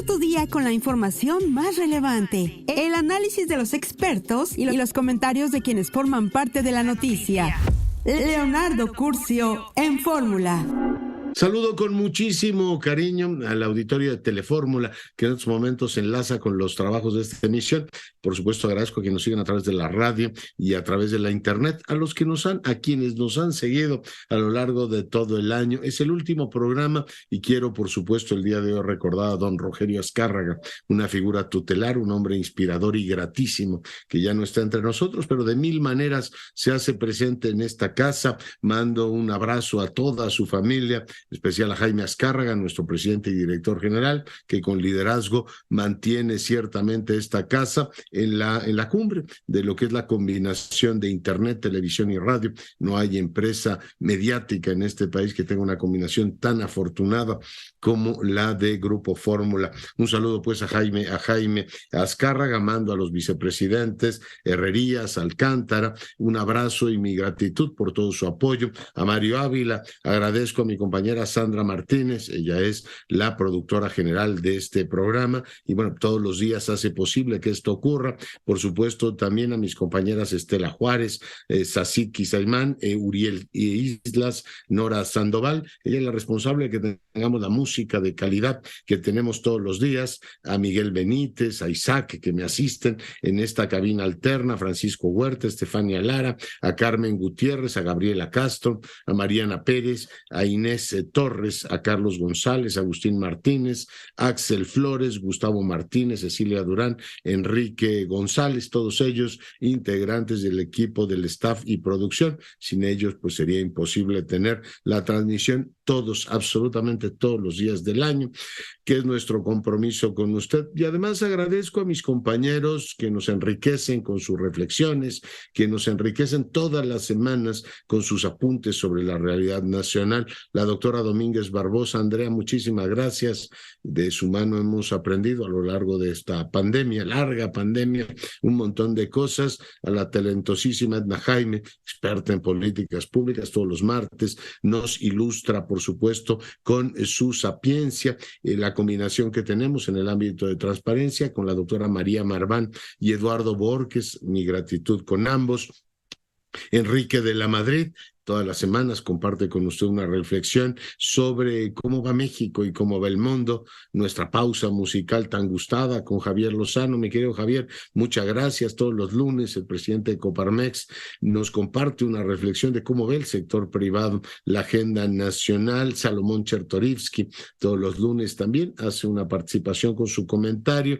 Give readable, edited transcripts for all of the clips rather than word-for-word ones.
tu día con la información más relevante, el análisis de los expertos y los comentarios de quienes forman parte de la noticia. Leonardo Curcio en Fórmula. Saludo con muchísimo cariño al auditorio de Telefórmula, que en estos momentos se enlaza con los trabajos de esta emisión. Por supuesto, agradezco a quienes nos siguen a través de la radio y a través de la internet, a quienes nos han seguido a lo largo de todo el año. Es el último programa y quiero, por supuesto, el día de hoy recordar a don Rogelio Azcárraga, una figura tutelar, un hombre inspirador y gratísimo, que ya no está entre nosotros, pero de mil maneras se hace presente en esta casa. Mando un abrazo a toda su familia, especial a Jaime Azcárraga, nuestro presidente y director general, que con liderazgo mantiene ciertamente esta casa en la cumbre de lo que es la combinación de internet, televisión y radio. No hay empresa mediática en este país que tenga una combinación tan afortunada como la de Grupo Fórmula. Un saludo pues a Jaime Azcárraga, mando a los vicepresidentes Herrerías, Alcántara, un abrazo y mi gratitud por todo su apoyo. A Mario Ávila, agradezco a mi compañera Sandra Martínez, ella es la productora general de este programa y bueno, todos los días hace posible que esto ocurra. Por supuesto, también a mis compañeras Estela Juárez, Sacid Quisaimán, Uriel Islas, Nora Sandoval, ella es la responsable de que tengamos la música de calidad que tenemos todos los días, a Miguel Benítez, a Isaac, que me asisten en esta cabina alterna, Francisco Huerta, Estefania Lara, a Carmen Gutiérrez, a Gabriela Castro, a Mariana Pérez, a Inés Torres, a Carlos González, Agustín Martínez, Axel Flores, Gustavo Martínez, Cecilia Durán, Enrique González, todos ellos integrantes del equipo del staff y producción. Sin ellos, pues sería imposible tener la transmisión todos, absolutamente todos los días del año, que es nuestro compromiso con usted. Y además agradezco a mis compañeros que nos enriquecen con sus reflexiones, que nos enriquecen todas las semanas con sus apuntes sobre la realidad nacional. La doctora Domínguez Barbosa, Andrea, muchísimas gracias. De su mano hemos aprendido a lo largo de esta pandemia, larga pandemia, un montón de cosas. A la talentosísima Edna Jaime, experta en políticas públicas, todos los martes nos ilustra, por supuesto, con su sapiencia, la combinación que tenemos en el ámbito de transparencia con la doctora María Marván y Eduardo Borges, mi gratitud con ambos. Enrique de la Madrid, todas las semanas comparte con usted una reflexión sobre cómo va México y cómo va el mundo. Nuestra pausa musical tan gustada con Javier Lozano. Mi querido Javier, muchas gracias. Todos los lunes el presidente de Coparmex nos comparte una reflexión de cómo ve el sector privado la agenda nacional. Salomón Chertorivsky todos los lunes también hace una participación con su comentario.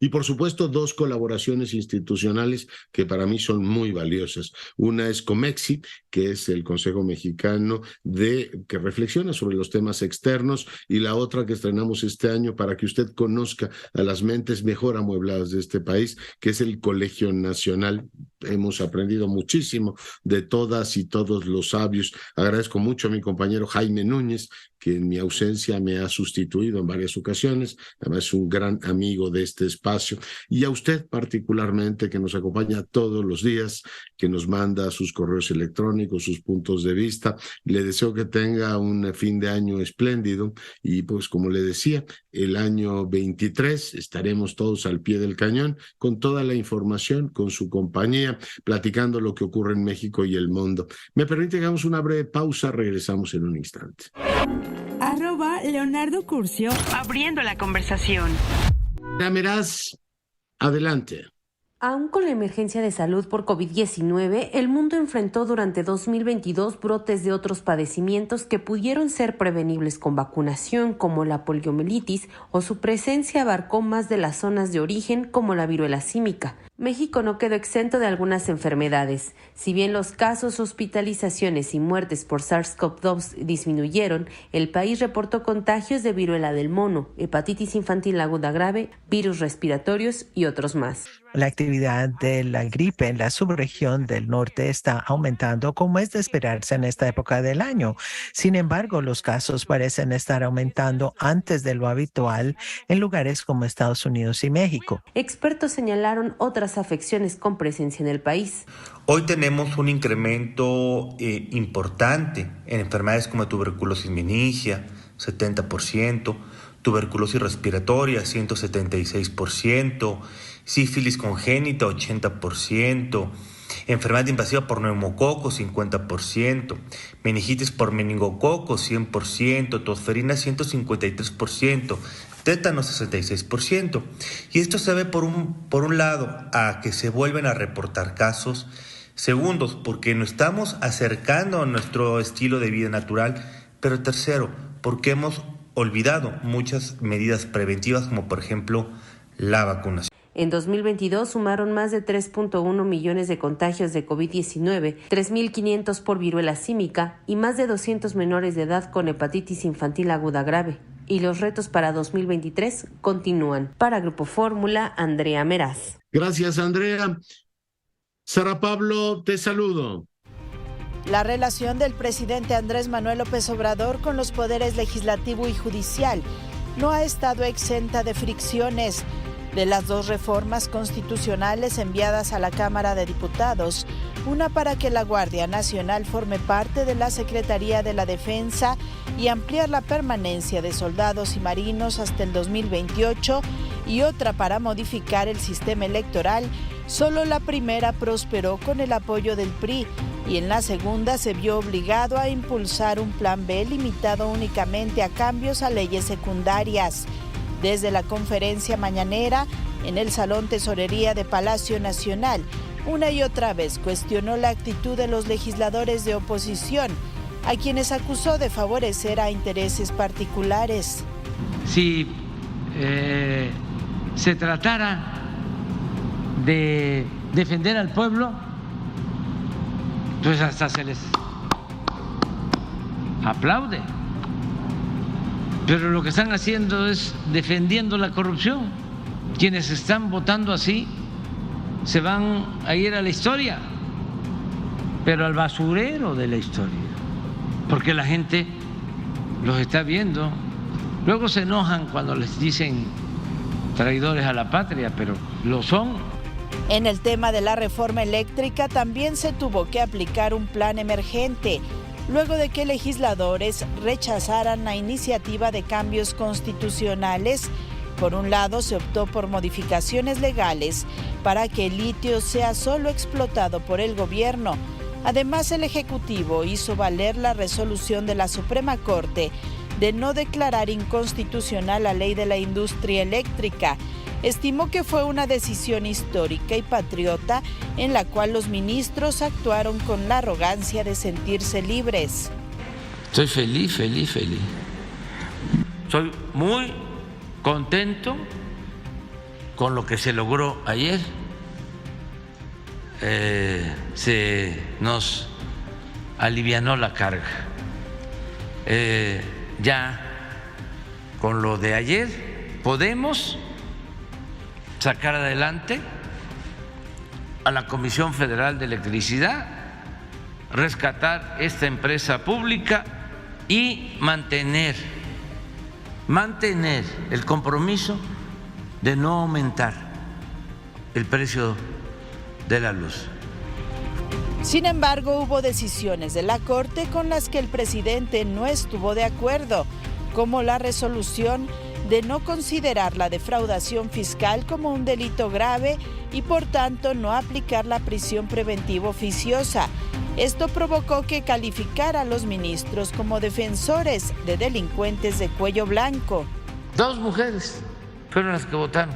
Y por supuesto, dos colaboraciones institucionales que para mí son muy valiosas. Una es Comexi, que es el Consejo Mexicano que reflexiona sobre los temas externos, y la otra que estrenamos este año para que usted conozca a las mentes mejor amuebladas de este país, que es el Colegio Nacional. Hemos aprendido muchísimo de todas y todos los sabios. Agradezco mucho a mi compañero Jaime Núñez, que en mi ausencia me ha sustituido en varias ocasiones. Además es un gran amigo de este espacio. Y a usted particularmente, que nos acompaña todos los días, que nos manda sus correos electrónicos, sus puntos de vista. Le deseo que tenga un fin de año espléndido y pues como le decía, el año 23 estaremos todos al pie del cañón con toda la información, con su compañía, platicando lo que ocurre en México y el mundo. Me permite que hagamos una breve pausa, regresamos en un instante. @Leonardo Curcio, abriendo la conversación. Dameraz, adelante. Aún con la emergencia de salud por COVID-19, el mundo enfrentó durante 2022 brotes de otros padecimientos que pudieron ser prevenibles con vacunación, como la poliomielitis, o su presencia abarcó más de las zonas de origen, como la viruela símica. México no quedó exento de algunas enfermedades. Si bien los casos, hospitalizaciones y muertes por SARS-CoV-2 disminuyeron, el país reportó contagios de viruela del mono, hepatitis infantil aguda grave, virus respiratorios y otros más. La actividad de la gripe en la subregión del norte está aumentando, como es de esperarse en esta época del año. Sin embargo, los casos parecen estar aumentando antes de lo habitual en lugares como Estados Unidos y México. Expertos señalaron otras afecciones con presencia en el país. Hoy tenemos un incremento importante en enfermedades como tuberculosis meningia, 70%, tuberculosis respiratoria 176%, sífilis congénita 80%, enfermedad invasiva por neumococo 50%, meningitis por meningococo 100%, tosferina 153%, tétanos 66%. Y esto se ve por un lado a que se vuelven a reportar casos. Segundos, porque nos estamos acercando a nuestro estilo de vida natural. Pero tercero, porque hemos olvidado muchas medidas preventivas, como por ejemplo la vacunación. En 2022 sumaron más de 3.1 millones de contagios de COVID-19, 3.500 por viruela símica y más de 200 menores de edad con hepatitis infantil aguda grave. Y los retos para 2023 continúan. Para Grupo Fórmula, Andrea Meraz. Gracias, Andrea. Sara Pablo, te saludo. La relación del presidente Andrés Manuel López Obrador con los poderes legislativo y judicial no ha estado exenta de fricciones. De las dos reformas constitucionales enviadas a la Cámara de Diputados, una para que la Guardia Nacional forme parte de la Secretaría de la Defensa y ampliar la permanencia de soldados y marinos hasta el 2028, y otra para modificar el sistema electoral, solo la primera prosperó con el apoyo del PRI, y en la segunda se vio obligado a impulsar un plan B limitado únicamente a cambios a leyes secundarias. Desde la conferencia mañanera en el Salón Tesorería de Palacio Nacional, una y otra vez cuestionó la actitud de los legisladores de oposición, a quienes acusó de favorecer a intereses particulares. Si se tratara de defender al pueblo, pues hasta se les aplaude. Pero lo que están haciendo es defendiendo la corrupción. Quienes están votando así se van a ir a la historia, pero al basurero de la historia, porque la gente los está viendo. Luego se enojan cuando les dicen traidores a la patria, pero lo son. En el tema de la reforma eléctrica también se tuvo que aplicar un plan emergente, luego de que legisladores rechazaran la iniciativa de cambios constitucionales. Por un lado, se optó por modificaciones legales para que el litio sea solo explotado por el gobierno. Además, el Ejecutivo hizo valer la resolución de la Suprema Corte de no declarar inconstitucional la ley de la industria eléctrica. Estimó que fue una decisión histórica y patriota en la cual los ministros actuaron con la arrogancia de sentirse libres. Estoy feliz. Soy muy contento con lo que se logró ayer. Se nos alivianó la carga. Ya con lo de ayer podemos sacar adelante a la Comisión Federal de Electricidad, rescatar esta empresa pública y mantener el compromiso de no aumentar el precio de la luz. Sin embargo, hubo decisiones de la Corte con las que el presidente no estuvo de acuerdo, como la resolución de no considerar la defraudación fiscal como un delito grave y por tanto no aplicar la prisión preventiva oficiosa. Esto provocó que calificara a los ministros como defensores de delincuentes de cuello blanco. 2 mujeres fueron las que votaron,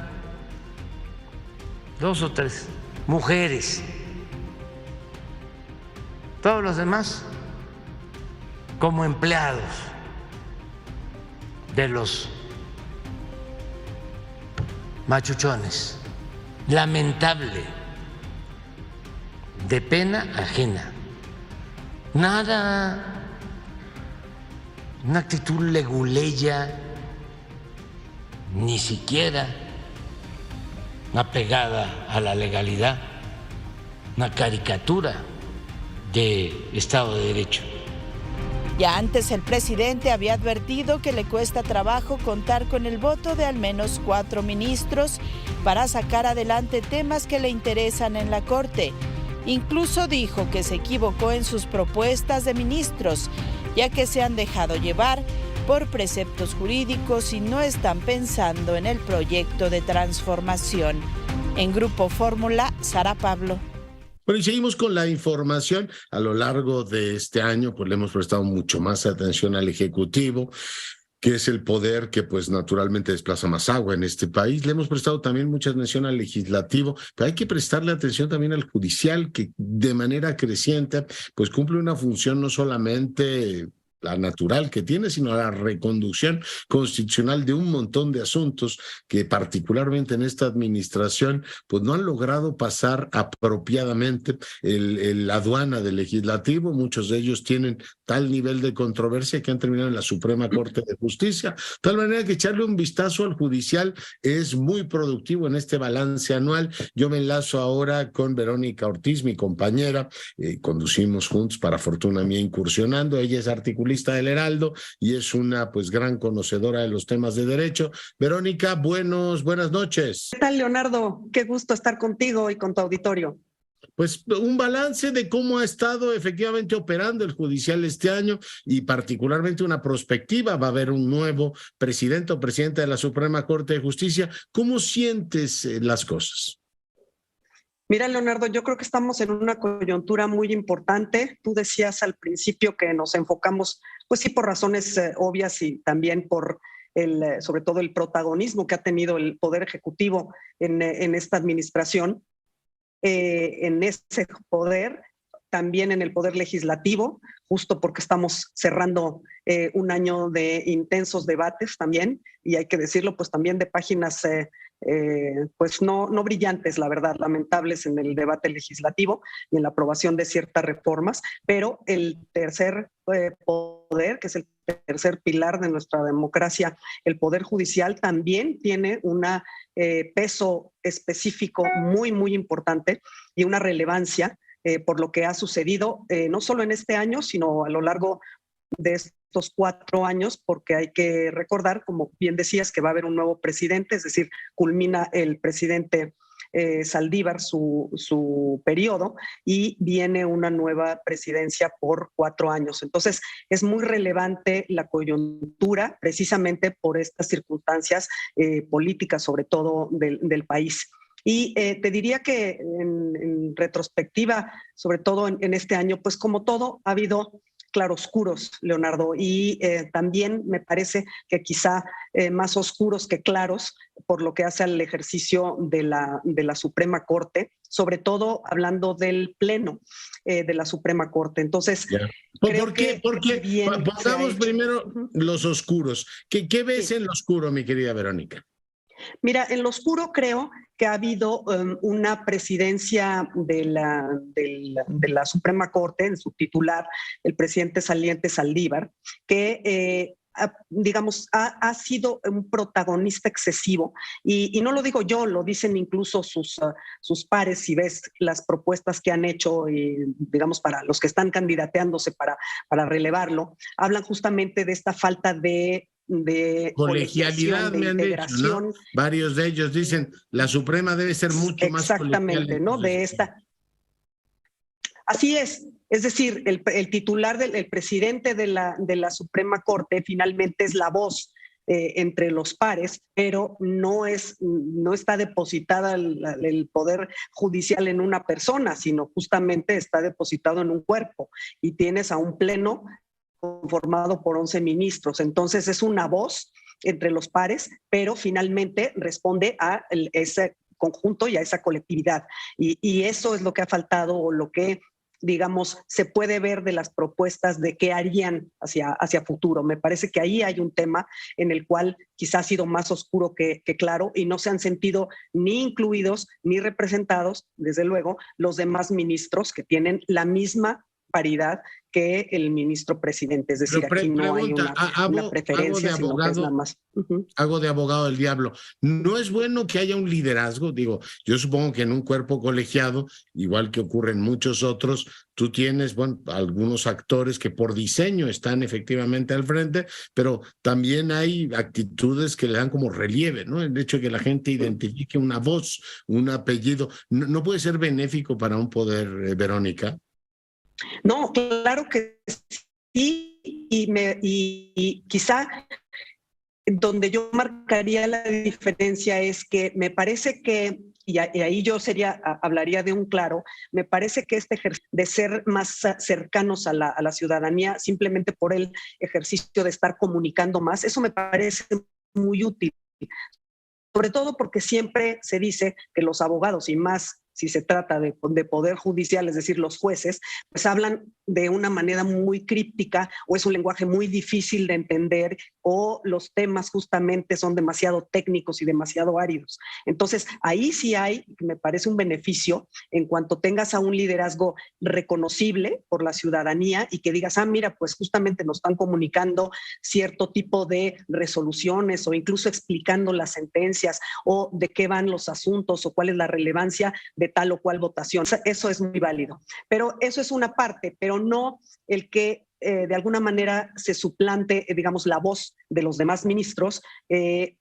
2 o 3 mujeres. Todos los demás como empleados de los machuchones. Lamentable, de pena ajena. Nada, una actitud leguleya, ni siquiera apegada a la legalidad, una caricatura de Estado de Derecho. Ya antes el presidente había advertido que le cuesta trabajo contar con el voto de al menos 4 ministros para sacar adelante temas que le interesan en la Corte. Incluso dijo que se equivocó en sus propuestas de ministros, ya que se han dejado llevar por preceptos jurídicos y no están pensando en el proyecto de transformación. En Grupo Fórmula, Sara Pablo. Bueno, y seguimos con la información. A lo largo de este año, pues le hemos prestado mucho más atención al Ejecutivo, que es el poder que pues naturalmente desplaza más agua en este país. Le hemos prestado también mucha atención al legislativo, pero hay que prestarle atención también al judicial, que de manera creciente pues cumple una función no solamente la natural que tiene, sino la reconducción constitucional de un montón de asuntos que particularmente en esta administración pues no han logrado pasar apropiadamente la aduana del legislativo. Muchos de ellos tienen tal nivel de controversia que han terminado en la Suprema Corte de Justicia, de tal manera que echarle un vistazo al judicial es muy productivo en este balance anual. Yo me enlazo ahora con Verónica Ortiz, mi compañera, conducimos juntos, para fortuna mía, Incursionando. Ella es articulista del Heraldo y es una pues gran conocedora de los temas de derecho. Verónica, buenas noches. ¿Qué tal, Leonardo? Qué gusto estar contigo y con tu auditorio. Pues un balance de cómo ha estado efectivamente operando el judicial este año y particularmente una perspectiva. Va a haber un nuevo presidente o presidenta de la Suprema Corte de Justicia. ¿Cómo sientes las cosas? Mira, Leonardo, yo creo que estamos en una coyuntura muy importante. Tú decías al principio que nos enfocamos, pues sí, por razones obvias y también por sobre todo el protagonismo que ha tenido el Poder Ejecutivo en esta administración, en ese poder, también en el Poder Legislativo, justo porque estamos cerrando un año de intensos debates también, y hay que decirlo, pues también de páginas pues no brillantes, la verdad, lamentables en el debate legislativo y en la aprobación de ciertas reformas, pero el tercer poder, que es el tercer pilar de nuestra democracia, el Poder Judicial, también tiene un peso específico muy, muy importante y una relevancia por lo que ha sucedido no solo en este año, sino a lo largo de estos 4 años, porque hay que recordar, como bien decías, que va a haber un nuevo presidente, es decir, culmina el presidente Saldívar su periodo y viene una nueva presidencia por 4 años. Entonces, es muy relevante la coyuntura precisamente por estas circunstancias políticas, sobre todo del país. Y te diría que en retrospectiva, sobre todo en este año, pues como todo, ha habido claroscuros, Leonardo, y también me parece que quizá más oscuros que claros por lo que hace al ejercicio de la Suprema Corte, sobre todo hablando del Pleno de la Suprema Corte. Entonces, ¿por qué? Pongamos primero los oscuros. ¿Qué ves en lo oscuro, mi querida Verónica? Mira, en lo oscuro creo que ha habido una presidencia de la Suprema Corte, en su titular, el presidente saliente Saldívar, que digamos, ha sido un protagonista excesivo. Y no lo digo yo, lo dicen incluso sus pares, si ves las propuestas que han hecho, digamos, para los que están candidateándose para relevarlo, hablan justamente de esta falta de colegialidad, me han dicho, ¿no? Varios de ellos dicen la Suprema debe ser mucho más colegial. Exactamente, ¿no? De esta. Así es decir, el titular el presidente de la Suprema Corte finalmente es la voz entre los pares, pero no está depositada el poder judicial en una persona, sino justamente está depositado en un cuerpo, y tienes a un pleno conformado por 11 ministros. Entonces es una voz entre los pares, pero finalmente responde a ese conjunto y a esa colectividad. Y eso es lo que ha faltado, o lo que, digamos, se puede ver de las propuestas de qué harían hacia futuro. Me parece que ahí hay un tema en el cual quizás ha sido más oscuro que claro, y no se han sentido ni incluidos ni representados, desde luego, los demás ministros que tienen la misma paridad que el ministro presidente. Es decir, aquí no hay una preferencia, sino que es nada más. Hago de abogado del diablo. ¿No es bueno que haya un liderazgo? Digo, yo supongo que en un cuerpo colegiado, igual que ocurre en muchos otros, tú tienes, bueno, algunos actores que por diseño están efectivamente al frente, pero también hay actitudes que le dan como relieve, ¿no? El hecho de que la gente identifique una voz, un apellido, ¿no puede ser benéfico para un poder, Verónica? No, claro que sí. y quizá donde yo marcaría la diferencia es que me parece que, y ahí yo hablaría de un claro, me parece que este ejercicio de ser más cercanos a la ciudadanía, simplemente por el ejercicio de estar comunicando más, eso me parece muy útil. Sobre todo porque siempre se dice que los abogados, y más si se trata de poder judicial, es decir, los jueces, pues hablan de una manera muy críptica o es un lenguaje muy difícil de entender o los temas justamente son demasiado técnicos y demasiado áridos. Entonces, ahí sí me parece un beneficio en cuanto tengas a un liderazgo reconocible por la ciudadanía y que digas, mira, pues justamente nos están comunicando cierto tipo de resoluciones o incluso explicando las sentencias o de qué van los asuntos o cuál es la relevancia de tal o cual votación. Eso es muy válido. Pero eso es una parte, pero no el que de alguna manera se suplante, digamos, la voz de los demás ministros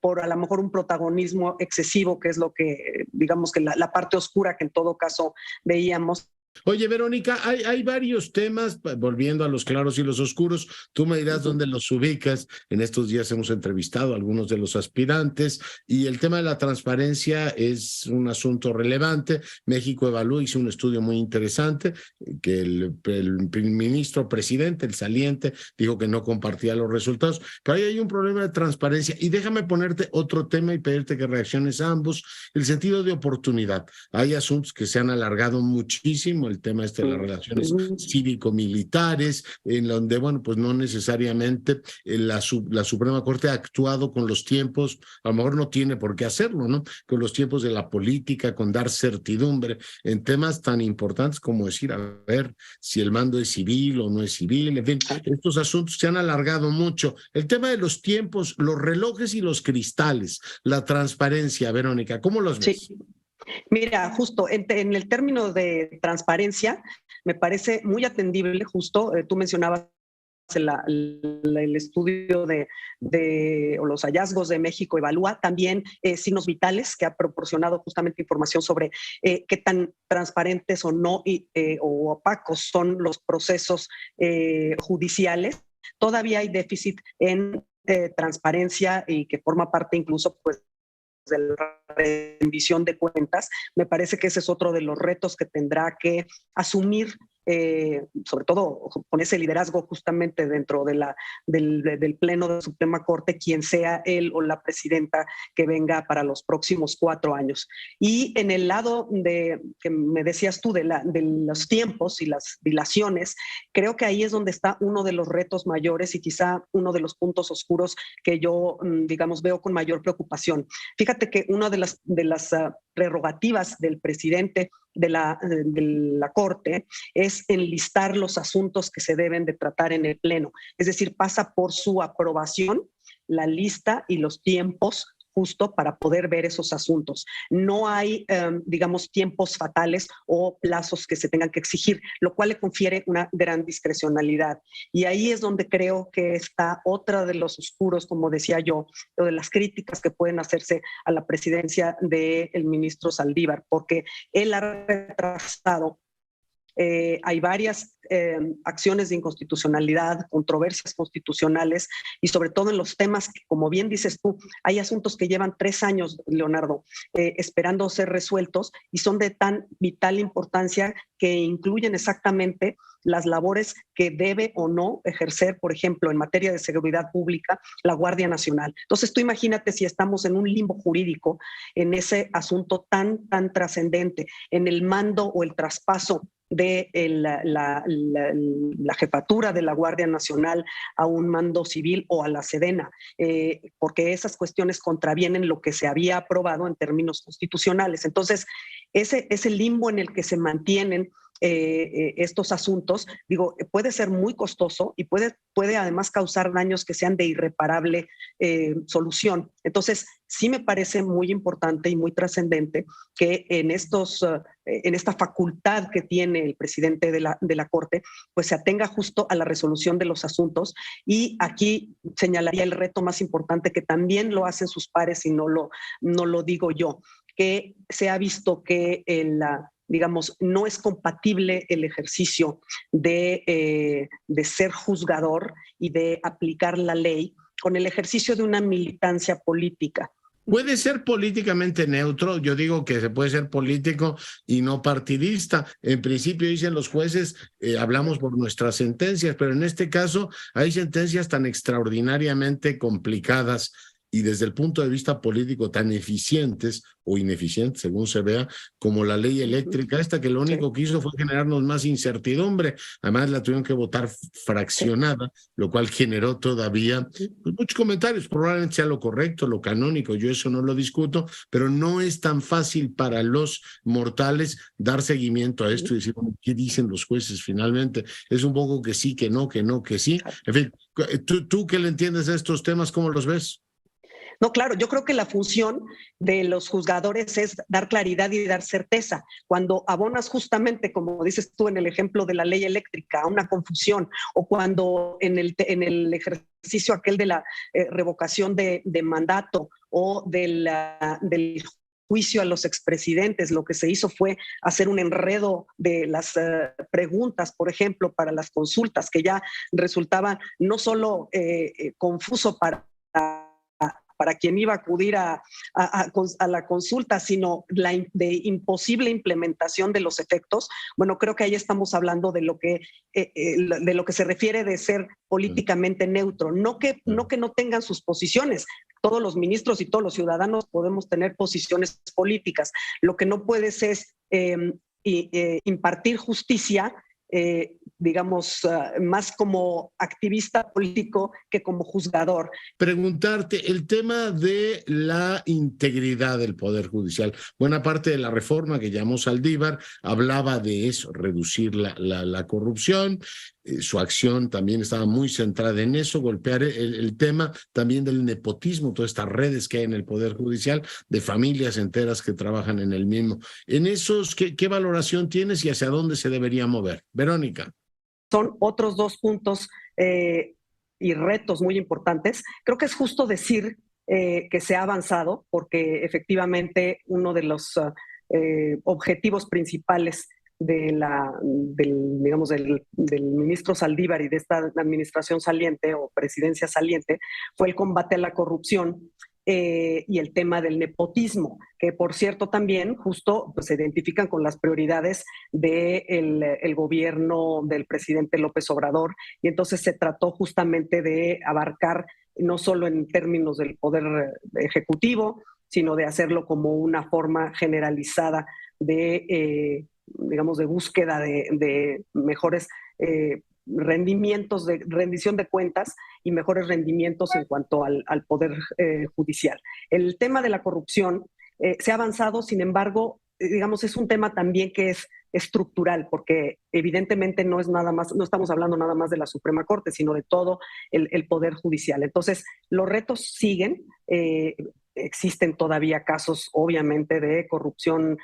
por a lo mejor un protagonismo excesivo, que es lo que, digamos, que la parte oscura que en todo caso veíamos. Oye, Verónica, hay varios temas, volviendo a los claros y los oscuros, tú me dirás dónde los ubicas. En estos días hemos entrevistado a algunos de los aspirantes y el tema de la transparencia es un asunto relevante. México Evalúa hizo un estudio muy interesante que el ministro presidente, el saliente, dijo que no compartía los resultados, pero ahí hay un problema de transparencia. Y déjame ponerte otro tema y pedirte que reacciones a ambos, el sentido de oportunidad. Hay asuntos que se han alargado muchísimo, el tema de las relaciones cívico-militares, en donde, bueno, pues no necesariamente la Suprema Corte ha actuado con los tiempos, a lo mejor no tiene por qué hacerlo, ¿no? Con los tiempos de la política, con dar certidumbre en temas tan importantes como decir, a ver, si el mando es civil o no es civil, en fin, estos asuntos se han alargado mucho. El tema de los tiempos, los relojes y los cristales, la transparencia, Verónica, ¿cómo los ves? Sí. Mira, justo en el término de transparencia, me parece muy atendible, justo, tú mencionabas el estudio o los hallazgos de México Evalúa, también Signos Vitales, que ha proporcionado justamente información sobre qué tan transparentes o no o opacos son los procesos judiciales. Todavía hay déficit en transparencia y que forma parte incluso, pues, de la rendición de cuentas. Me parece que ese es otro de los retos que tendrá que asumir, sobre todo con ese liderazgo justamente dentro del Pleno de la Suprema Corte, quien sea él o la presidenta que venga para los próximos 4 años. Y en el lado que me decías tú de los tiempos y las dilaciones, creo que ahí es donde está uno de los retos mayores y quizá uno de los puntos oscuros que yo, digamos, veo con mayor preocupación. Fíjate que una de las prerrogativas del presidente de la Corte es enlistar los asuntos que se deben de tratar en el Pleno. Es decir, pasa por su aprobación, la lista y los tiempos justo para poder ver esos asuntos. No hay, digamos, tiempos fatales o plazos que se tengan que exigir, lo cual le confiere una gran discrecionalidad. Y ahí es donde creo que está otra de los oscuros, como decía yo, o de las críticas que pueden hacerse a la presidencia del ministro Saldívar, porque él ha retrasado. Hay varias acciones de inconstitucionalidad, controversias constitucionales y sobre todo en los temas que, como bien dices tú, hay asuntos que llevan 3 años, Leonardo, esperando ser resueltos y son de tan vital importancia que incluyen exactamente las labores que debe o no ejercer, por ejemplo, en materia de seguridad pública, la Guardia Nacional. Entonces, tú imagínate si estamos en un limbo jurídico en ese asunto tan trascendente, en el mando o el traspaso de la jefatura de la Guardia Nacional a un mando civil o a la Sedena, porque esas cuestiones contravienen lo que se había aprobado en términos constitucionales. Entonces, ese limbo en el que se mantienen estos asuntos, digo, puede ser muy costoso y puede además causar daños que sean de irreparable solución. Entonces, sí me parece muy importante y muy trascendente que en esta facultad que tiene el presidente de la Corte, pues se atenga justo a la resolución de los asuntos. Y aquí señalaría el reto más importante que también lo hacen sus pares y no lo digo yo, que se ha visto que digamos, no es compatible el ejercicio de ser juzgador y de aplicar la ley con el ejercicio de una militancia política. Puede ser políticamente neutro, yo digo que se puede ser político y no partidista. En principio dicen los jueces, hablamos por nuestras sentencias, pero en este caso hay sentencias tan extraordinariamente complicadas y desde el punto de vista político tan eficientes o ineficientes, según se vea, como la ley eléctrica esta, que lo único que hizo fue generarnos más incertidumbre. Además la tuvieron que votar fraccionada, lo cual generó todavía pues, muchos comentarios. Probablemente sea lo correcto, lo canónico, yo eso no lo discuto, pero no es tan fácil para los mortales dar seguimiento a esto y decir, bueno, ¿qué dicen los jueces finalmente? Es un poco que sí, que no, que no, que sí. En fin, tú que le entiendes a estos temas, ¿cómo los ves? No, claro, yo creo que la función de los juzgadores es dar claridad y dar certeza. Cuando abonas justamente, como dices tú en el ejemplo de la ley eléctrica, a una confusión, o cuando en el ejercicio aquel de la revocación de mandato o del juicio a los expresidentes, lo que se hizo fue hacer un enredo de las preguntas, por ejemplo, para las consultas, que ya resultaba no solo confuso para quien iba a acudir a la consulta, sino de imposible implementación de los efectos. Bueno, creo que ahí estamos hablando de lo que se refiere de ser políticamente neutro. No que no tengan sus posiciones. Todos los ministros y todos los ciudadanos podemos tener posiciones políticas. Lo que no puedes es impartir justicia, digamos, más como activista político que como juzgador. Preguntarte, el tema de la integridad del Poder Judicial. Buena parte de la reforma que llamó Saldívar hablaba de eso, reducir la corrupción. Su acción también estaba muy centrada en eso, golpear el tema también del nepotismo, todas estas redes que hay en el Poder Judicial, de familias enteras que trabajan en el mismo. En esos, ¿qué valoración tienes y hacia dónde se debería mover? Verónica. Son otros dos puntos y retos muy importantes. Creo que es justo decir que se ha avanzado, porque efectivamente uno de los objetivos principales del ministro Saldívar y de esta administración saliente o presidencia saliente fue el combate a la corrupción y el tema del nepotismo, que por cierto también justo pues, se identifican con las prioridades del gobierno del presidente López Obrador, y entonces se trató justamente de abarcar no solo en términos del poder ejecutivo, sino de hacerlo como una forma generalizada de digamos, de búsqueda de mejores rendimientos, de rendición de cuentas y mejores rendimientos en cuanto al poder judicial. El tema de la corrupción se ha avanzado, sin embargo, digamos, es un tema también que es estructural, porque evidentemente no estamos hablando nada más de la Suprema Corte, sino de todo el poder judicial. Entonces, los retos siguen. Existen todavía casos, obviamente, de corrupción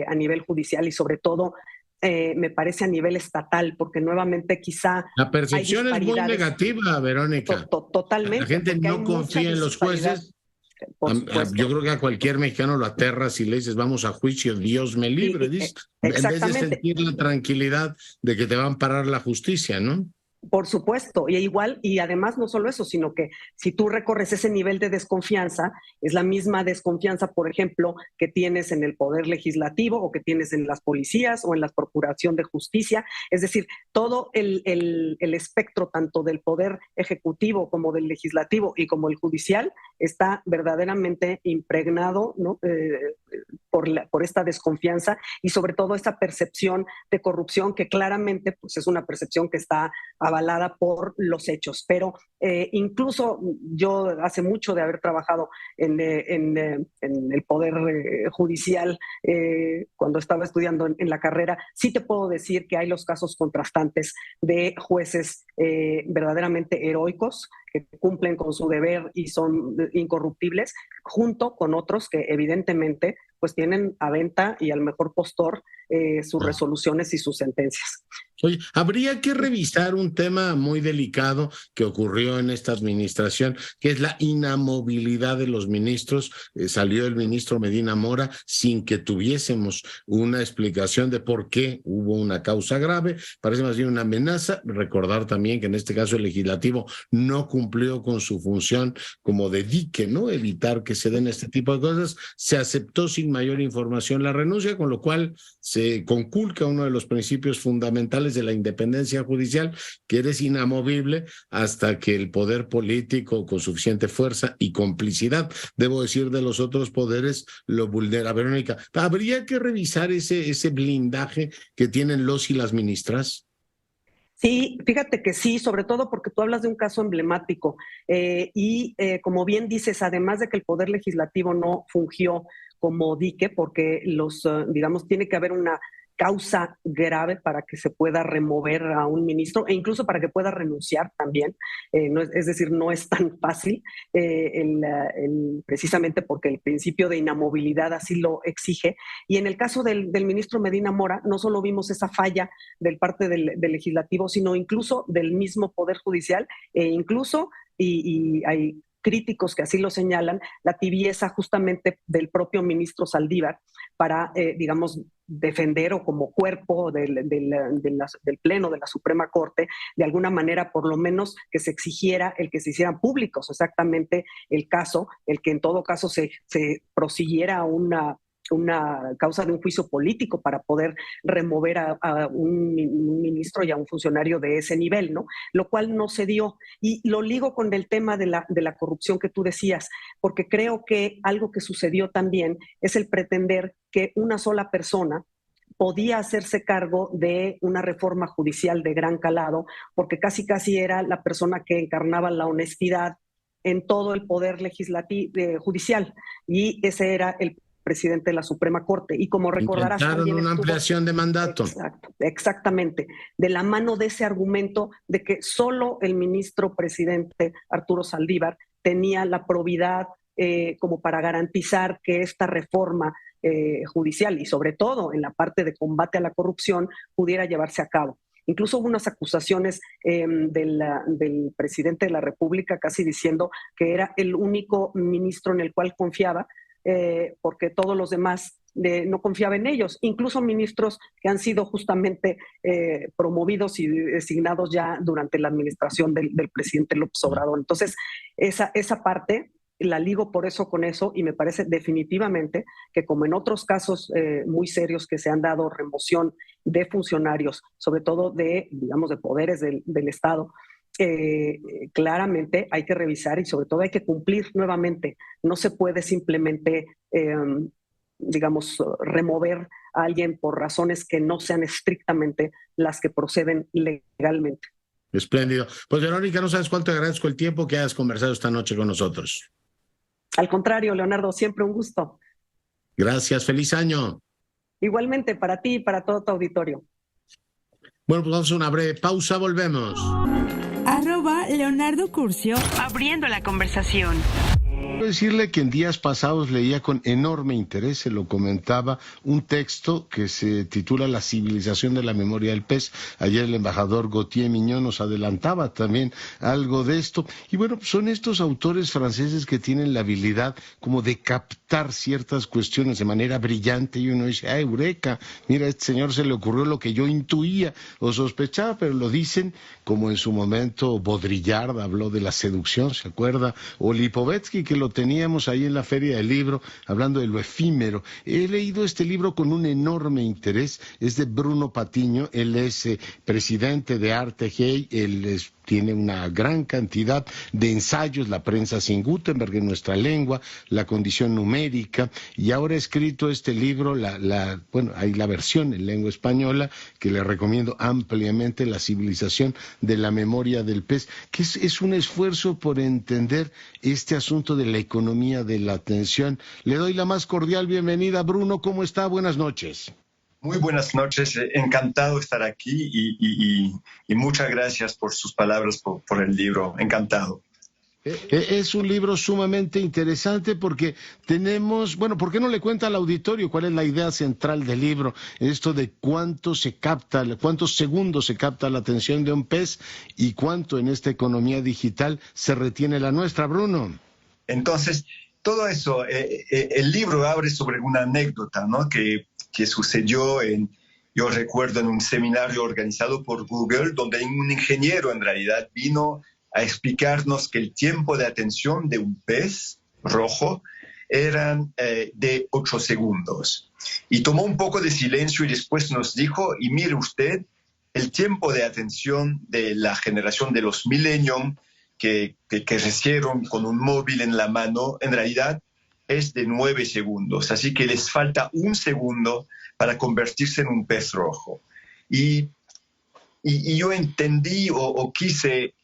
a nivel judicial y sobre todo, me parece, a nivel estatal, porque nuevamente quizá la percepción es muy negativa, Verónica. Totalmente. La gente no confía en los jueces. Yo creo que a cualquier mexicano lo aterra si le dices vamos a juicio, Dios me libre. Sí, en vez de sentir la tranquilidad de que te va a amparar la justicia, ¿no? Por supuesto, y además no solo eso, sino que si tú recorres ese nivel de desconfianza, es la misma desconfianza, por ejemplo, que tienes en el poder legislativo o que tienes en las policías o en la procuración de justicia. Es decir, todo el espectro tanto del poder ejecutivo como del legislativo y como el judicial está verdaderamente impregnado, ¿no? por esta desconfianza y sobre todo esta percepción de corrupción que claramente pues, es una percepción que está avalada por los hechos. Pero incluso yo hace mucho de haber trabajado en el Poder Judicial, cuando estaba estudiando en la carrera, sí te puedo decir que hay los casos contrastantes de jueces verdaderamente heroicos que cumplen con su deber y son incorruptibles, junto con otros que evidentemente pues tienen a venta y al mejor postor sus resoluciones y sus sentencias. Oye, habría que revisar un tema muy delicado que ocurrió en esta administración, que es la inamovilidad de los ministros. Salió el ministro Medina Mora sin que tuviésemos una explicación de por qué hubo una causa grave. Parece más bien una amenaza. Recordar también que en este caso el legislativo no cumplió con su función como de dique, ¿no? Evitar que se den este tipo de cosas. Se aceptó sin mayor información la renuncia, con lo cual se conculca uno de los principios fundamentales de la independencia judicial, que eres inamovible hasta que el poder político con suficiente fuerza y complicidad, debo decir, de los otros poderes, lo vulnera. Verónica, ¿habría que revisar ese blindaje que tienen los y las ministras? Sí, fíjate que sí, sobre todo porque tú hablas de un caso emblemático como bien dices, además de que el Poder Legislativo no fungió como dique, porque tiene que haber una causa grave para que se pueda remover a un ministro e incluso para que pueda renunciar también. Es decir, no es tan fácil, precisamente porque el principio de inamovilidad así lo exige. Y en el caso del ministro Medina Mora, no solo vimos esa falla del parte del legislativo, sino incluso del mismo Poder Judicial incluso, y hay críticos que así lo señalan, la tibieza justamente del propio ministro Saldívar para, defender o como cuerpo del Pleno de la Suprema Corte, de alguna manera por lo menos que se exigiera el que se hicieran públicos exactamente el caso, el que en todo caso se prosiguiera una causa de un juicio político para poder remover a un ministro y a un funcionario de ese nivel, ¿no? Lo cual no se dio. Y lo ligo con el tema de la corrupción que tú decías, porque creo que algo que sucedió también es el pretender que una sola persona podía hacerse cargo de una reforma judicial de gran calado, porque casi era la persona que encarnaba la honestidad en todo el poder legislativo judicial, y ese era el presidente de la Suprema Corte. Y como recordarás, intentaron una ampliación de mandato. Exactamente, de la mano de ese argumento de que solo el ministro presidente Arturo Saldívar tenía la probidad como para garantizar que esta reforma judicial y sobre todo en la parte de combate a la corrupción pudiera llevarse a cabo. Incluso hubo unas acusaciones del presidente de la República casi diciendo que era el único ministro en el cual confiaba, porque todos los demás no confiaban en ellos, incluso ministros que han sido justamente promovidos y designados ya durante la administración del presidente López Obrador. Entonces, esa parte la ligo por eso con eso, y me parece definitivamente que como en otros casos muy serios que se han dado remoción de funcionarios, sobre todo de poderes del Estado, claramente hay que revisar y sobre todo hay que cumplir nuevamente. No se puede simplemente, remover a alguien por razones que no sean estrictamente las que proceden legalmente. Espléndido. Pues Verónica, no sabes cuánto agradezco el tiempo que hayas conversado esta noche con nosotros. Al contrario, Leonardo, siempre un gusto. Gracias, feliz año. Igualmente para ti y para todo tu auditorio. Bueno, pues vamos a una breve pausa, volvemos. @Leonardo Curcio, abriendo la conversación. Quiero decirle que en días pasados leía con enorme interés, se lo comentaba, un texto que se titula La civilización de la memoria del pez. Ayer el embajador Gauthier Mignot nos adelantaba también algo de esto. Y bueno, son estos autores franceses que tienen la habilidad como de captar ciertas cuestiones de manera brillante y uno dice, ¡ah, eureka! Mira, a este señor se le ocurrió lo que yo intuía o sospechaba, pero lo dicen como en su momento Baudrillard habló de la seducción, ¿se acuerda? O Lipovetsky, que lo teníamos ahí en la Feria del Libro, hablando de lo efímero. He leído este libro con un enorme interés, es de Bruno Patiño, él es presidente de Arte Hey, él tiene una gran cantidad de ensayos, La prensa sin Gutenberg en nuestra lengua, La condición numérica, y ahora ha escrito este libro, hay la versión en lengua española, que le recomiendo ampliamente, La civilización de la memoria del pez, que es un esfuerzo por entender este asunto de la economía de la atención. Le doy la más cordial bienvenida, Bruno, ¿cómo está? Buenas noches. Muy buenas noches, encantado de estar aquí y muchas gracias por sus palabras, por el libro, encantado. Es un libro sumamente interesante porque tenemos, bueno, ¿por qué no le cuenta al auditorio cuál es la idea central del libro? Esto de cuántos segundos se capta la atención de un pez y cuánto en esta economía digital se retiene la nuestra, Bruno. Entonces, todo eso, el libro abre sobre una anécdota, ¿no? que sucedió yo recuerdo, en un seminario organizado por Google, donde un ingeniero en realidad vino a explicarnos que el tiempo de atención de un pez rojo eran de 8 segundos. Y tomó un poco de silencio y después nos dijo, y mire usted, el tiempo de atención de la generación de los millennium que crecieron con un móvil en la mano, en realidad es de 9 segundos. Así que les falta 1 segundo para convertirse en un pez rojo. Y yo entendí o quise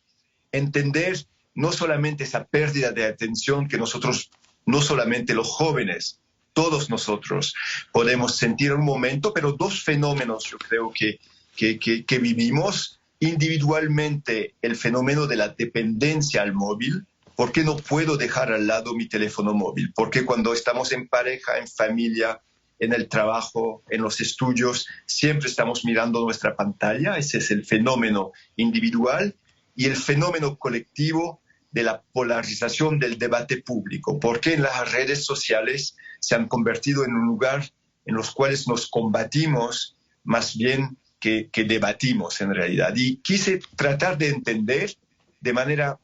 entender no solamente esa pérdida de atención que nosotros, no solamente los jóvenes, todos nosotros podemos sentir en un momento, pero 2 fenómenos yo creo que vivimos individualmente: el fenómeno de la dependencia al móvil. ¿Por qué no puedo dejar al lado mi teléfono móvil? Porque cuando estamos en pareja, en familia, en el trabajo, en los estudios, siempre estamos mirando nuestra pantalla. Ese es el fenómeno individual. Y el fenómeno colectivo de la polarización del debate público, porque en las redes sociales se han convertido en un lugar en los cuales nos combatimos más bien que debatimos en realidad. Y quise tratar de entender de manera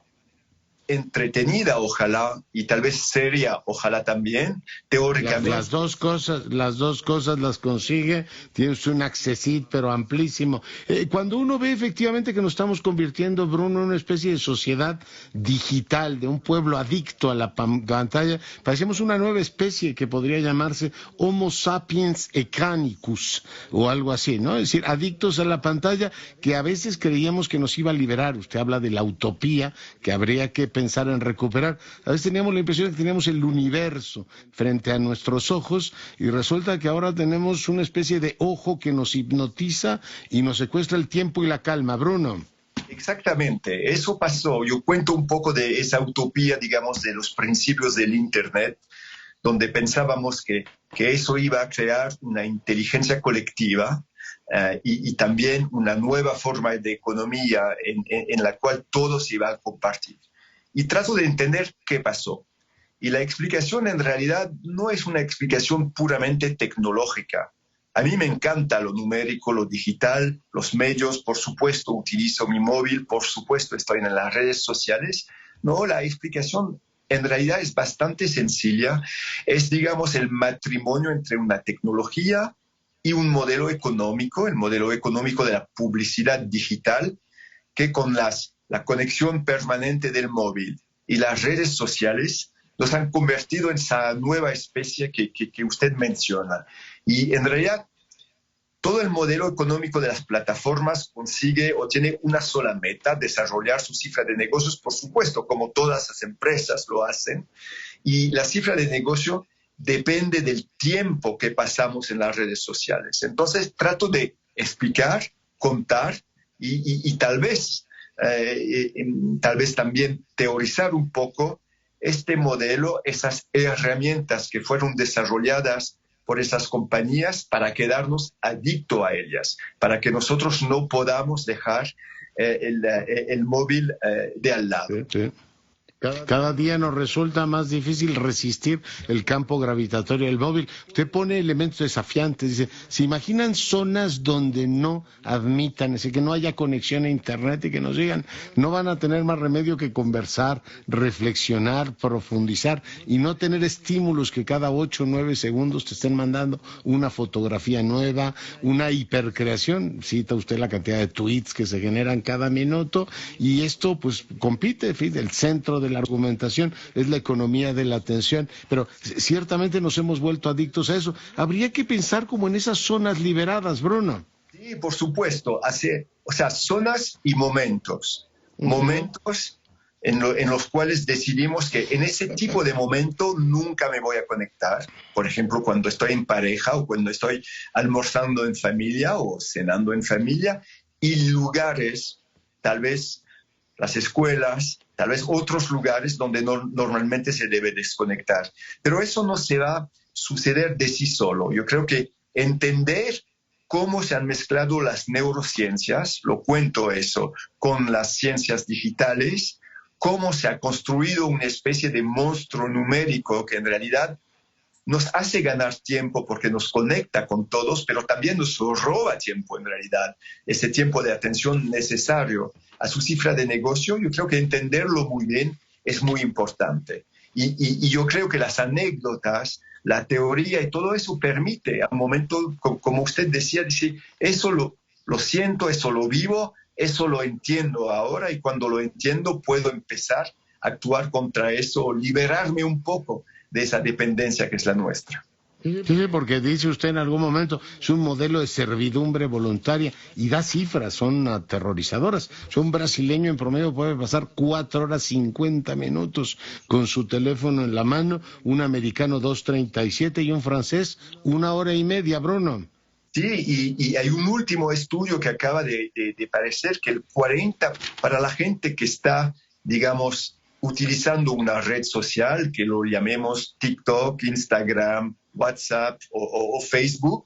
entretenida, ojalá, y tal vez seria, ojalá también, teóricamente. Las dos cosas las consigue, tienes un accessit pero amplísimo. Cuando uno ve efectivamente que nos estamos convirtiendo, Bruno, en una especie de sociedad digital, de un pueblo adicto a la pantalla, parecemos una nueva especie que podría llamarse Homo sapiens ecanicus, o algo así, ¿no? Es decir, adictos a la pantalla, que a veces creíamos que nos iba a liberar. Usted habla de la utopía, que habría que pensar en recuperar. A veces teníamos la impresión de que teníamos el universo frente a nuestros ojos y resulta que ahora tenemos una especie de ojo que nos hipnotiza y nos secuestra el tiempo y la calma. Bruno. Exactamente, eso pasó. Yo cuento un poco de esa utopía, digamos, de los principios del Internet, donde pensábamos que eso iba a crear una inteligencia colectiva y también una nueva forma de economía en la cual todo se iba a compartir. Y trato de entender qué pasó. Y la explicación en realidad no es una explicación puramente tecnológica. A mí me encanta lo numérico, lo digital, los medios, por supuesto utilizo mi móvil, por supuesto estoy en las redes sociales. No, la explicación en realidad es bastante sencilla. Es, digamos, el matrimonio entre una tecnología y un modelo económico, el modelo económico de la publicidad digital, que con la conexión permanente del móvil y las redes sociales nos han convertido en esa nueva especie que usted menciona. Y en realidad todo el modelo económico de las plataformas consigue o tiene una sola meta: desarrollar su cifra de negocios, por supuesto, como todas las empresas lo hacen. Y la cifra de negocio depende del tiempo que pasamos en las redes sociales. Entonces trato de explicar, contar y tal vez también teorizar un poco este modelo, esas herramientas que fueron desarrolladas por esas compañías para quedarnos adictos a ellas, para que nosotros no podamos dejar el móvil de al lado. Sí, sí. Cada día nos resulta más difícil resistir el campo gravitatorio del móvil. Usted pone elementos desafiantes, dice, ¿se imaginan zonas donde no admitan, es decir, que no haya conexión a internet y que nos digan, no van a tener más remedio que conversar, reflexionar, profundizar y no tener estímulos que cada 8 o 9 segundos te estén mandando una fotografía nueva, una hipercreación? Cita usted la cantidad de tweets que se generan cada minuto y esto pues compite, en fin, el centro de la argumentación es la economía de la atención, pero ciertamente nos hemos vuelto adictos a eso. Habría que pensar como en esas zonas liberadas, Bruno. Sí, por supuesto, zonas y momentos. Momentos en los cuales decidimos que en ese tipo de momento nunca me voy a conectar. Por ejemplo, cuando estoy en pareja o cuando estoy almorzando en familia o cenando en familia, y lugares tal vez las escuelas, tal vez otros lugares donde normalmente se debe desconectar. Pero eso no se va a suceder de sí solo. Yo creo que entender cómo se han mezclado las neurociencias, lo cuento eso, con las ciencias digitales, cómo se ha construido una especie de monstruo numérico que en realidad nos hace ganar tiempo porque nos conecta con todos, pero también nos roba tiempo en realidad, ese tiempo de atención necesario a su cifra de negocio. Yo creo que entenderlo muy bien es muy importante. Y yo creo que las anécdotas, la teoría y todo eso permite a un momento, como usted decía, dice, eso lo siento, eso lo vivo, eso lo entiendo ahora y cuando lo entiendo puedo empezar a actuar contra eso, liberarme un poco de esa dependencia que es la nuestra. Sí, porque dice usted en algún momento, es un modelo de servidumbre voluntaria y da cifras, son aterrorizadoras. Un brasileño en promedio puede pasar 4 horas 50 minutos con su teléfono en la mano, un americano 2:37 y un francés 1 hora y media, Bruno. Sí, y hay un último estudio que acaba de parecer que el 40, para la gente que está, digamos, utilizando una red social, que lo llamemos TikTok, Instagram, WhatsApp o Facebook,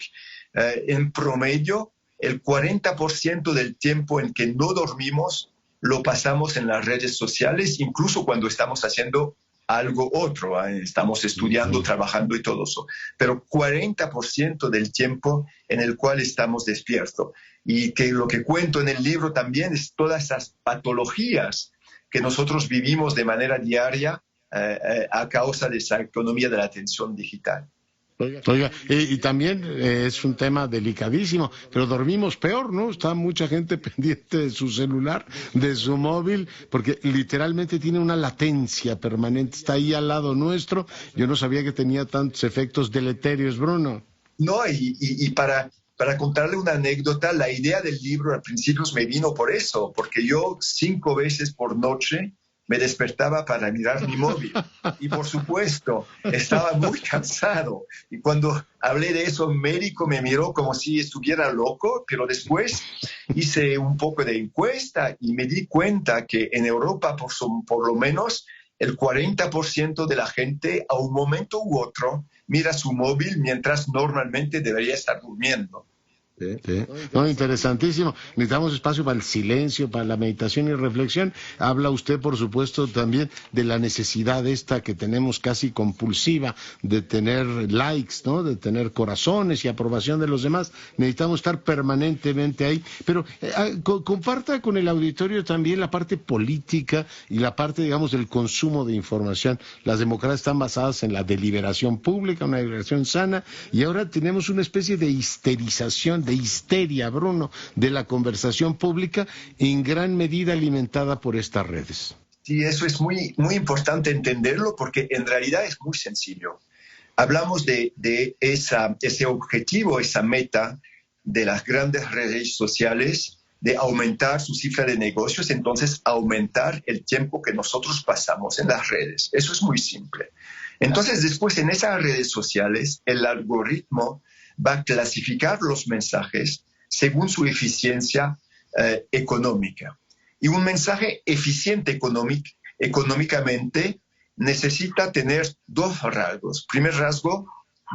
en promedio, el 40% del tiempo en que no dormimos lo pasamos en las redes sociales, incluso cuando estamos haciendo algo otro, estamos estudiando, trabajando y todo eso. Pero 40% del tiempo en el cual estamos despiertos. Y que lo que cuento en el libro también es todas esas patologías que nosotros vivimos de manera diaria a causa de esa economía de la atención digital. Oiga, y también es un tema delicadísimo, pero dormimos peor, ¿no? Está mucha gente pendiente de su celular, de su móvil, porque literalmente tiene una latencia permanente, está ahí al lado nuestro. Yo no sabía que tenía tantos efectos deleterios, Bruno. No, y para contarle una anécdota, la idea del libro al principio me vino por eso, porque yo 5 veces por noche me despertaba para mirar mi móvil. Y por supuesto, estaba muy cansado. Y cuando hablé de eso, un médico me miró como si estuviera loco, pero después hice un poco de encuesta y me di cuenta que en Europa, por lo menos, el 40% de la gente a un momento u otro mira su móvil mientras normalmente debería estar durmiendo. Sí. No, interesantísimo. Necesitamos espacio para el silencio, para la meditación y reflexión. Habla usted, por supuesto, también de la necesidad esta que tenemos casi compulsiva de tener likes, ¿no? De tener corazones y aprobación de los demás. Necesitamos estar permanentemente ahí. Pero comparta con el auditorio también la parte política y la parte, digamos, del consumo de información. Las democracias están basadas en la deliberación pública, una deliberación sana, y ahora tenemos una especie de histerización, de histeria, Bruno, de la conversación pública, en gran medida alimentada por estas redes. Sí, eso es muy, muy importante entenderlo porque en realidad es muy sencillo. Hablamos de ese objetivo, esa meta de las grandes redes sociales de aumentar su cifra de negocios, entonces aumentar el tiempo que nosotros pasamos en las redes. Eso es muy simple. Entonces después en esas redes sociales el algoritmo va a clasificar los mensajes según su eficiencia económica. Y un mensaje eficiente económicamente necesita tener 2 rasgos. Primer rasgo,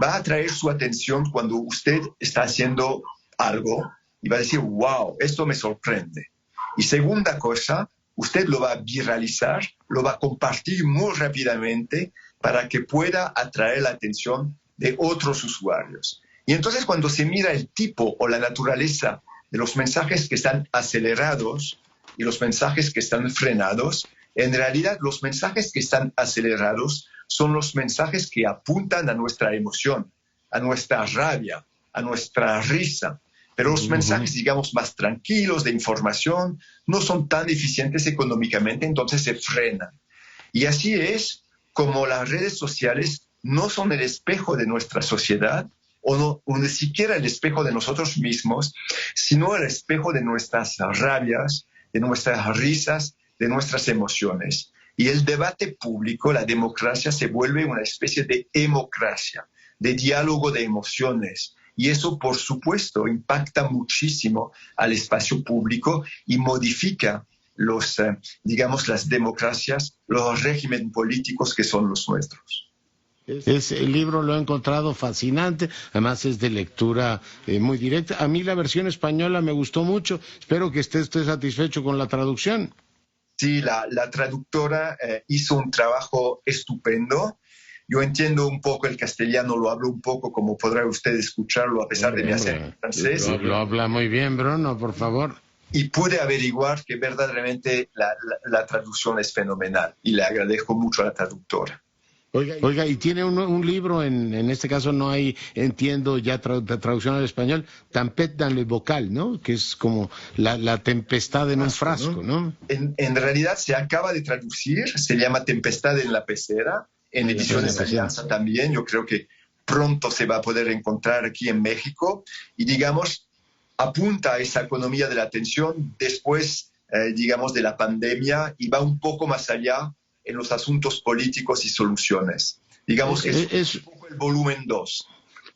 va a atraer su atención cuando usted está haciendo algo y va a decir, wow, esto me sorprende. Y segunda cosa, usted lo va a viralizar, lo va a compartir muy rápidamente para que pueda atraer la atención de otros usuarios. Y entonces cuando se mira el tipo o la naturaleza de los mensajes que están acelerados y los mensajes que están frenados, en realidad los mensajes que están acelerados son los mensajes que apuntan a nuestra emoción, a nuestra rabia, a nuestra risa. Pero los mensajes, digamos, más tranquilos de información no son tan eficientes económicamente, entonces se frenan. Y así es como las redes sociales no son el espejo de nuestra sociedad, o ni siquiera el espejo de nosotros mismos, sino el espejo de nuestras rabias, de nuestras risas, de nuestras emociones. Y el debate público, la democracia, se vuelve una especie de emocracia, de diálogo de emociones. Y eso, por supuesto, impacta muchísimo al espacio público y modifica digamos, las democracias, los regímenes políticos que son los nuestros. El libro lo he encontrado fascinante, además es de lectura muy directa. A mí la versión española me gustó mucho, espero que esté satisfecho con la traducción. Sí, la traductora hizo un trabajo estupendo. Yo entiendo un poco el castellano, lo hablo un poco, como podrá usted escucharlo, a pesar de mi acento francés. Lo habla muy bien, Bruno, por favor. Y pude averiguar que verdaderamente la traducción es fenomenal y le agradezco mucho a la traductora. Oiga, y tiene un libro, en este caso no hay, entiendo ya traducción al español, Tempête dans le bocal, ¿no? Que es como la tempestad en un frasco, ¿no? En realidad se acaba de traducir, se llama Tempestad en la pecera, en Ediciones Alianza también. Yo creo que pronto se va a poder encontrar aquí en México y, digamos, apunta a esa economía de la atención después, digamos, de la pandemia y va un poco más allá en los asuntos políticos y soluciones. Digamos que es un poco el volumen 2.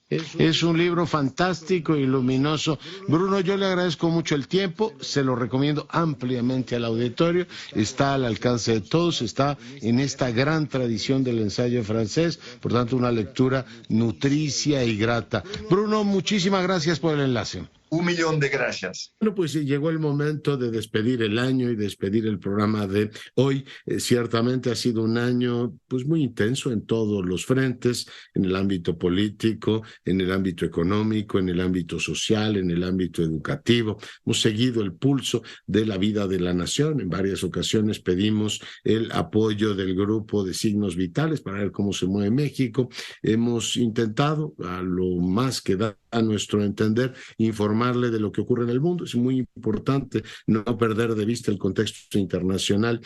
Es un libro fantástico y luminoso. Bruno, yo le agradezco mucho el tiempo, se lo recomiendo ampliamente al auditorio, está al alcance de todos, está en esta gran tradición del ensayo francés, por tanto una lectura nutricia y grata. Bruno, muchísimas gracias por el enlace. 1.000.000 de gracias. Bueno, pues llegó el momento de despedir el año y despedir el programa de hoy. Ciertamente ha sido un año pues muy intenso en todos los frentes, en el ámbito político, en el ámbito económico, en el ámbito social, en el ámbito educativo. Hemos seguido el pulso de la vida de la nación. En varias ocasiones pedimos el apoyo del grupo de signos vitales para ver cómo se mueve México. Hemos intentado, a lo más que da a nuestro entender, informarle de lo que ocurre en el mundo. Es muy importante no perder de vista el contexto internacional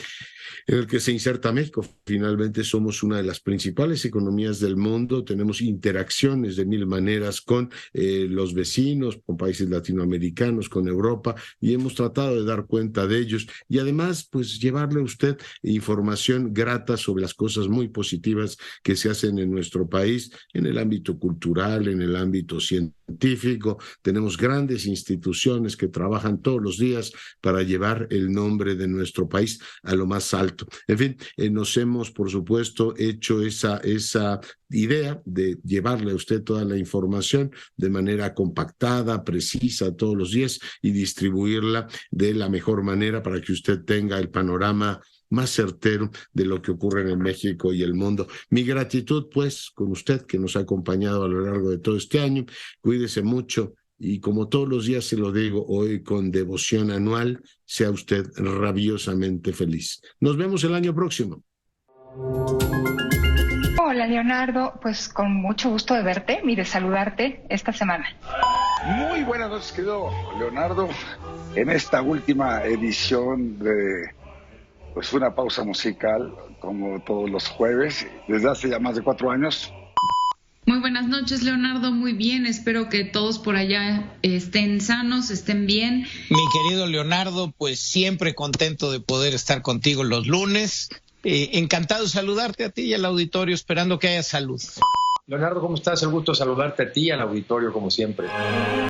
en el que se inserta México. Finalmente somos una de las principales economías del mundo, tenemos interacciones de mil maneras con los vecinos, con países latinoamericanos, con Europa, y hemos tratado de dar cuenta de ellos y además pues llevarle a usted información grata sobre las cosas muy positivas que se hacen en nuestro país, en el ámbito cultural, en el ámbito científico. Tenemos grandes instituciones que trabajan todos los días para llevar el nombre de nuestro país a lo más alto. En fin, nos hemos, por supuesto, hecho esa idea de llevarle a usted toda la información de manera compactada, precisa, todos los días y distribuirla de la mejor manera para que usted tenga el panorama más certero de lo que ocurre en México y el mundo. Mi gratitud, pues, con usted que nos ha acompañado a lo largo de todo este año. Cuídese mucho. Y como todos los días se lo digo hoy con devoción anual, sea usted rabiosamente feliz. Nos vemos el año próximo. Hola Leonardo, pues con mucho gusto de verte y de saludarte esta semana. Muy buenas noches, querido Leonardo. En esta última edición de pues una pausa musical, como todos los jueves, desde hace ya más de 4 años. Muy buenas noches, Leonardo. Muy bien, espero que todos por allá estén sanos, estén bien. Mi querido Leonardo, pues siempre contento de poder estar contigo los lunes. Encantado de saludarte a ti y al auditorio, esperando que haya salud. Leonardo, ¿cómo estás? El gusto de saludarte a ti y al auditorio, como siempre.